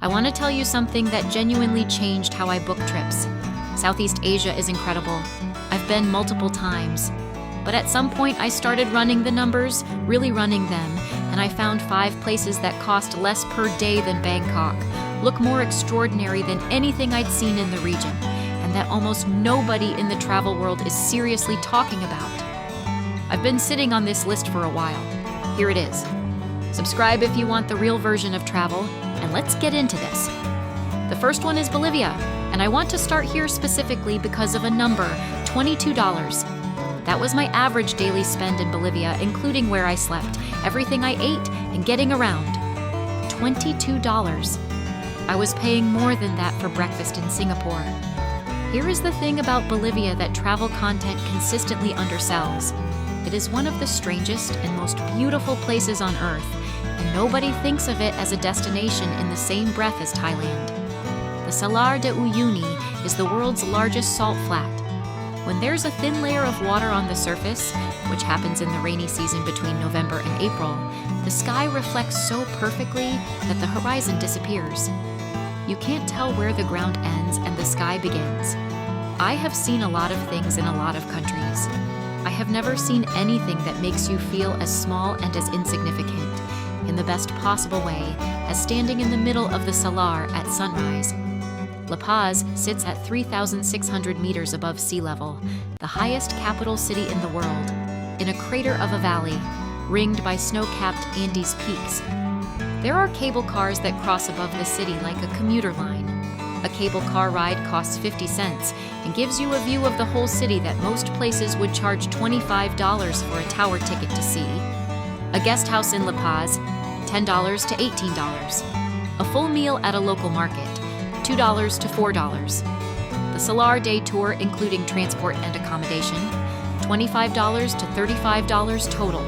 I want to tell you something that genuinely changed how I book trips. Southeast Asia is incredible. I've been multiple times. But at some point I started running the numbers, really running them, and I found 5 places that cost less per day than Bangkok, look more extraordinary than anything I'd seen in the region, and that almost nobody in the travel world is seriously talking about. I've been sitting on this list for a while. Here it is. Subscribe if you want the real version of travel, and let's get into this. The first one is Bolivia, and I want to start here specifically because of a number, $22. That was my average daily spend in Bolivia, including where I slept, everything I ate, and getting around. $22. I was paying more than that for breakfast in Singapore. Here is the thing about Bolivia that travel content consistently undersells. It is one of the strangest and most beautiful places on Earth, and nobody thinks of it as a destination in the same breath as Thailand. The Salar de Uyuni is the world's largest salt flat. When there's a thin layer of water on the surface, which happens in the rainy season between November and April, the sky reflects so perfectly that the horizon disappears. You can't tell where the ground ends and the sky begins. I have seen a lot of things in a lot of countries. I have never seen anything that makes you feel as small and as insignificant, in the best possible way, as standing in the middle of the Salar at sunrise. La Paz sits at 3,600 meters above sea level, the highest capital city in the world, in a crater of a valley, ringed by snow-capped Andes peaks. There are cable cars that cross above the city like a commuter line. A cable car ride costs 50 cents and gives you a view of the whole city that most places would charge $25 for a tower ticket to see. A guest house in La Paz, $10 to $18. A full meal at a local market, $2 to $4. The Salar Day Tour, including transport and accommodation, $25 to $35 total.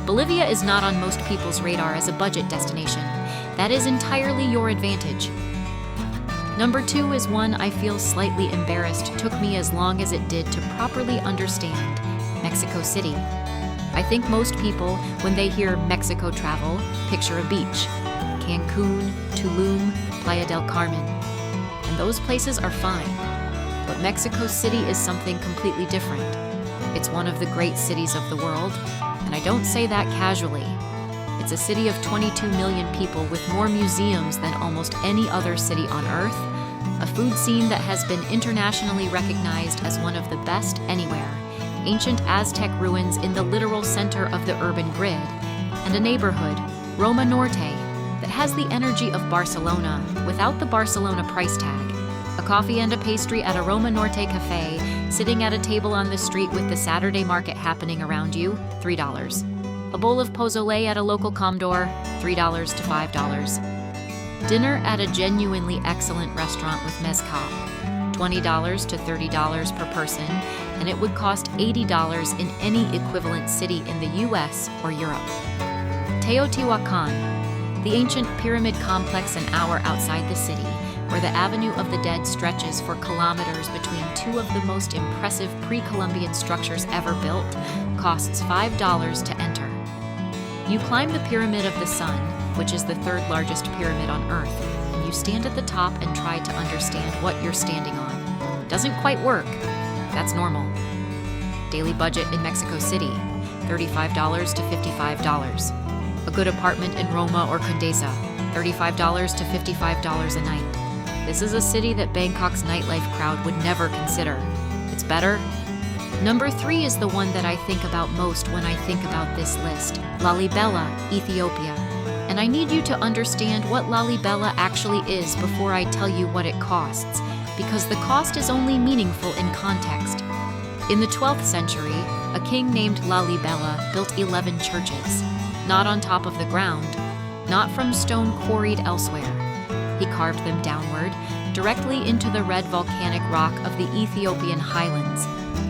Bolivia is not on most people's radar as a budget destination. That is entirely your advantage. Number 2 is one I feel slightly embarrassed took me as long as it did to properly understand: Mexico City. I think most people, when they hear Mexico travel, picture a beach. Cancun, Tulum, Playa del Carmen. And those places are fine. But Mexico City is something completely different. It's one of the great cities of the world, and I don't say that casually. It's a city of 22 million people with more museums than almost any other city on Earth, a food scene that has been internationally recognized as one of the best anywhere, ancient Aztec ruins in the literal center of the urban grid, and a neighborhood, Roma Norte, that has the energy of Barcelona without the Barcelona price tag. A coffee and a pastry at a Roma Norte cafe, sitting at a table on the street with the Saturday market happening around you, $3. A bowl of pozole at a local comdor, $3 to $5. Dinner at a genuinely excellent restaurant with mezcal, $20 to $30 per person, and it would cost $80 in any equivalent city in the US or Europe. Teotihuacán, the ancient pyramid complex an hour outside the city, where the Avenue of the Dead stretches for kilometers between 2 of the most impressive pre-Columbian structures ever built, costs $5 to enter. You climb the Pyramid of the Sun, which is the 3rd largest pyramid on Earth, and you stand at the top and try to understand what you're standing on. Doesn't quite work. That's normal. Daily budget in Mexico City, $35 to $55. A good apartment in Roma or Condesa, $35 to $55 a night. This is a city that Bangkok's nightlife crowd would never consider. It's better. Number 3 is the one that I think about most when I think about this list: Lalibela, Ethiopia. And I need you to understand what Lalibela actually is before I tell you what it costs, because the cost is only meaningful in context. In the 12th century, a king named Lalibela built 11 churches. Not on top of the ground, not from stone quarried elsewhere. He carved them downward, directly into the red volcanic rock of the Ethiopian highlands,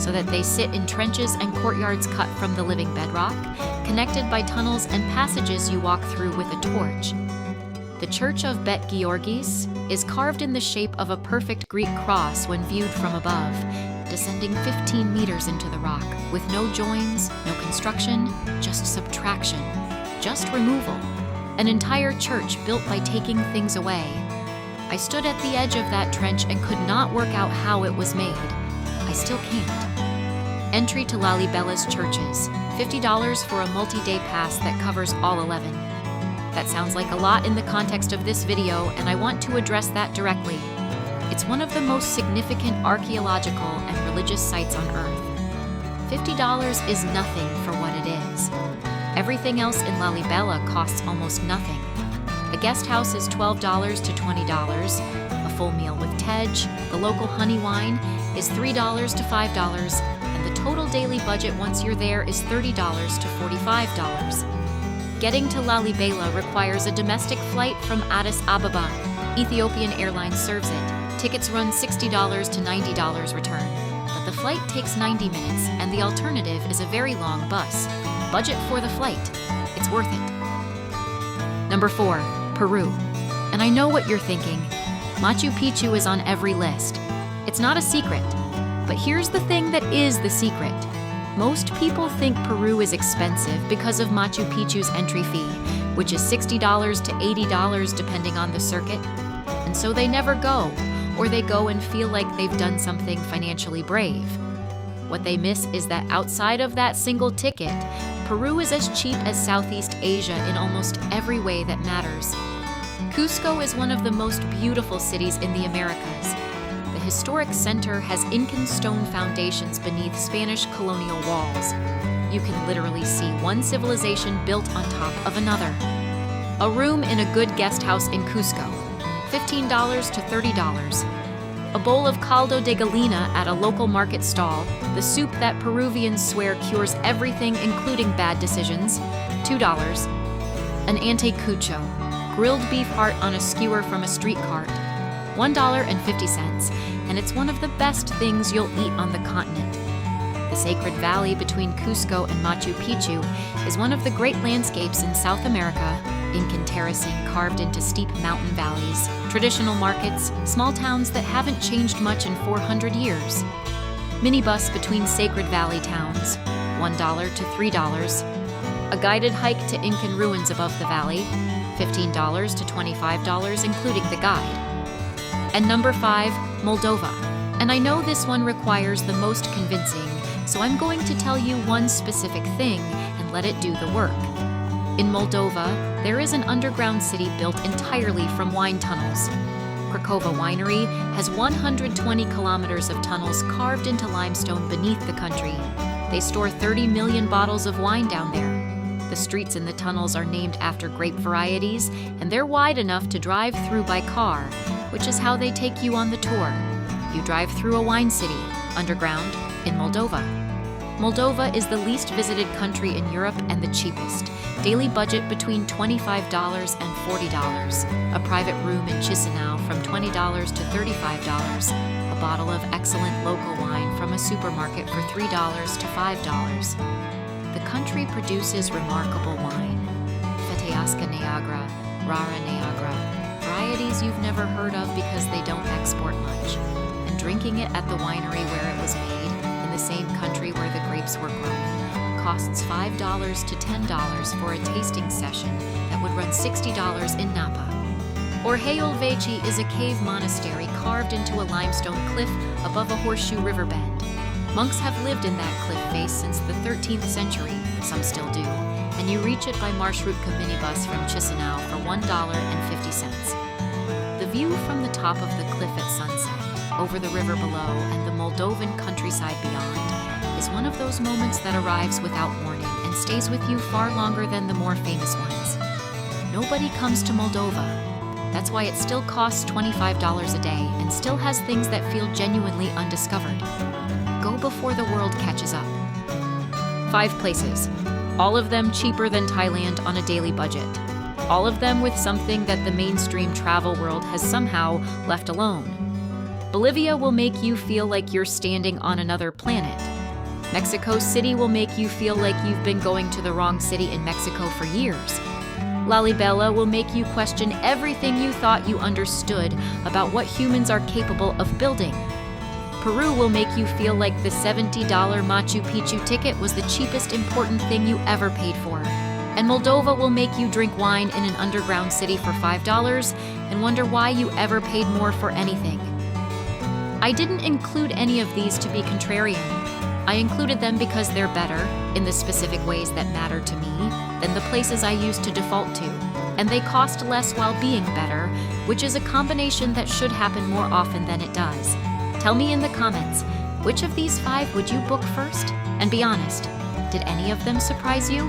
so that they sit in trenches and courtyards cut from the living bedrock, connected by tunnels and passages you walk through with a torch. The Church of Bet Georgis is carved in the shape of a perfect Greek cross when viewed from above, descending 15 meters into the rock, with no joins, no construction, just subtraction, just removal. an entire church built by taking things away. I stood at the edge of that trench and could not work out how it was made. I still can't. Entry to Lalibela's churches, $50 for a multi-day pass that covers all 11. That sounds like a lot in the context of this video, and I want to address that directly. It's one of the most significant archaeological and religious sites on Earth. $50 is nothing for what it is. Everything else in Lalibela costs almost nothing. A guest house is $12 to $20, a full meal with tej, the local honey wine, is $3 to $5, and the total daily budget once you're there is $30 to $45. Getting to Lalibela requires a domestic flight from Addis Ababa. Ethiopian Airlines serves it. Tickets run $60 to $90 return, but the flight takes 90 minutes, and the alternative is a very long bus. Budget for the flight. It's worth it. Number 4, Peru. And I know what you're thinking. Machu Picchu is on every list. It's not a secret. But here's the thing that is the secret. Most people think Peru is expensive because of Machu Picchu's entry fee, which is $60 to $80 depending on the circuit. And so they never go, or they go and feel like they've done something financially brave. What they miss is that outside of that single ticket, Peru is as cheap as Southeast Asia in almost every way that matters. Cusco is one of the most beautiful cities in the Americas. The historic center has Incan stone foundations beneath Spanish colonial walls. You can literally see one civilization built on top of another. A room in a good guest house in Cusco, $15 to $30. A bowl of caldo de gallina at a local market stall, the soup that Peruvians swear cures everything including bad decisions, $2. An antecucho, grilled beef heart on a skewer from a street cart, $1.50, and it's one of the best things you'll eat on the continent. The sacred valley between Cusco and Machu Picchu is one of the great landscapes in South America. Incan terracing carved into steep mountain valleys, traditional markets, small towns that haven't changed much in 400 years. Minibus between sacred valley towns, $1 to $3. A guided hike to Incan ruins above the valley, $15 to $25 including the guide. And number 5, Moldova. And I know this one requires the most convincing, so I'm going to tell you one specific thing and let it do the work. In Moldova, there is an underground city built entirely from wine tunnels. Krakova Winery has 120 kilometers of tunnels carved into limestone beneath the country. They store 30 million bottles of wine down there. The streets in the tunnels are named after grape varieties, and they're wide enough to drive through by car, which is how they take you on the tour. You drive through a wine city, underground, in Moldova. Moldova is the least visited country in Europe and the cheapest. Daily budget between $25 and $40. A private room in Chisinau from $20 to $35. A bottle of excellent local wine from a supermarket for $3 to $5. The country produces remarkable wine. Feteasca Neagra, Rara Neagra, varieties you've never heard of because they don't export much. And drinking it at the winery where it was made, in the same country where the grapes were grown, costs $5 to $10 for a tasting session that would run $60 in Napa. Orhayolvechi is a cave monastery carved into a limestone cliff above a horseshoe river bend. Monks have lived in that cliff face since the 13th century, some still do, and you reach it by Marshrutka minibus from Chisinau for $1.50. The view from the top of the cliff at sunset, over the river below and the Moldovan countryside beyond, is one of those moments that arrives without warning and stays with you far longer than the more famous ones. Nobody comes to Moldova. That's why it still costs $25 a day and still has things that feel genuinely undiscovered. Go before the world catches up. 5 places, all of them cheaper than Thailand on a daily budget. All of them with something that the mainstream travel world has somehow left alone. Bolivia will make you feel like you're standing on another planet. Mexico City will make you feel like you've been going to the wrong city in Mexico for years. Lalibela will make you question everything you thought you understood about what humans are capable of building. Peru will make you feel like the $70 Machu Picchu ticket was the cheapest important thing you ever paid for. And And Moldova will make you drink wine in an underground city for $5 and wonder why you ever paid more for anything. I didn't include any of these to be contrarian. I included them because they're better, in the specific ways that matter to me, than the places I used to default to, and they cost less while being better, which is a combination that should happen more often than it does. Tell me in the comments, which of these 5 would you book first? And be honest, did any of them surprise you?